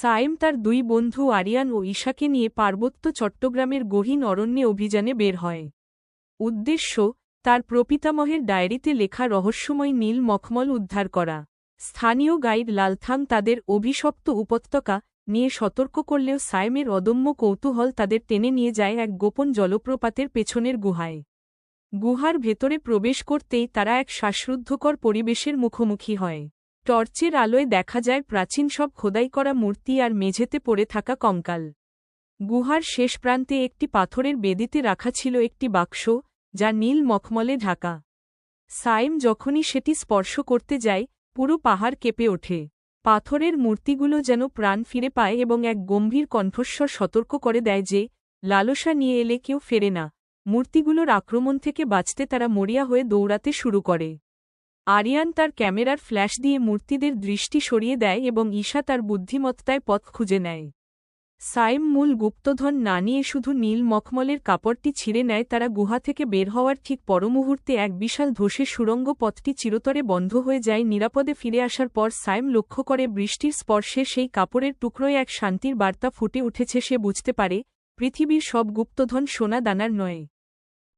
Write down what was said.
সায়েম তার দুই বন্ধু আরিয়ান ও ঈশাকে নিয়ে পার্বত্য চট্টগ্রামের গহীন অরণ্যে অভিযানে বের হয়। উদ্দেশ্য, তার প্রপিতামহের ডায়েরিতে লেখা রহস্যময় নীল মখমল উদ্ধার করা। স্থানীয় গাইড লালথাং তাদের অভিশপ্ত উপত্যকা নিয়ে সতর্ক করলেও সায়েমের অদম্য কৌতূহল তাদের টেনে নিয়ে যায় এক গোপন জলপ্রপাতের পেছনের গুহায়। গুহার ভেতরে প্রবেশ করতেই তারা এক শ্বাসরুদ্ধকর পরিবেশের মুখোমুখি হয়। টর্চের আলোয় দেখা যায় প্রাচীন সব খোদাই করা মূর্তি আর মেঝেতে পড়ে থাকা কঙ্কাল। গুহার শেষ প্রান্তে একটি পাথরের বেদিতে রাখা ছিল একটি বাক্স, যা নীল মখমলে ঢাকা। সায়েম যখনই সেটি স্পর্শ করতে যায়, পুরো পাহাড় কেঁপে ওঠে। পাথরের মূর্তিগুলো যেন প্রাণ ফিরে পায় এবং এক গম্ভীর কণ্ঠস্বর সতর্ক করে দেয় যে, লালসা নিয়ে এলে কেউ ফেরে না। মূর্তিগুলোর আক্রমণ থেকে বাঁচতে তারা মরিয়া হয়ে দৌড়াতে শুরু করে। আরিয়ান তার ক্যামেরার ফ্ল্যাশ দিয়ে মূর্তিদের দৃষ্টি সরিয়ে দেয় এবং ঈশা তার বুদ্ধিমত্তায় পথ খুঁজে নেয়। সায়েম মূল গুপ্তধন না নিয়ে শুধু নীল মখমলের কাপড়টি ছিঁড়ে নেয়। তারা গুহা থেকে বের হওয়ার ঠিক পরমুহূর্তে এক বিশাল ধসে সুড়ঙ্গ পথটি চিরতরে বন্ধ হয়ে যায়। নিরাপদে ফিরে আসার পর সায়েম লক্ষ্য করে বৃষ্টির স্পর্শে সেই কাপড়ের টুকরোয় এক শান্তির বার্তা ফুটে উঠেছে। সে বুঝতে পারে, পৃথিবীর সব গুপ্তধন সোনা দানার নয়।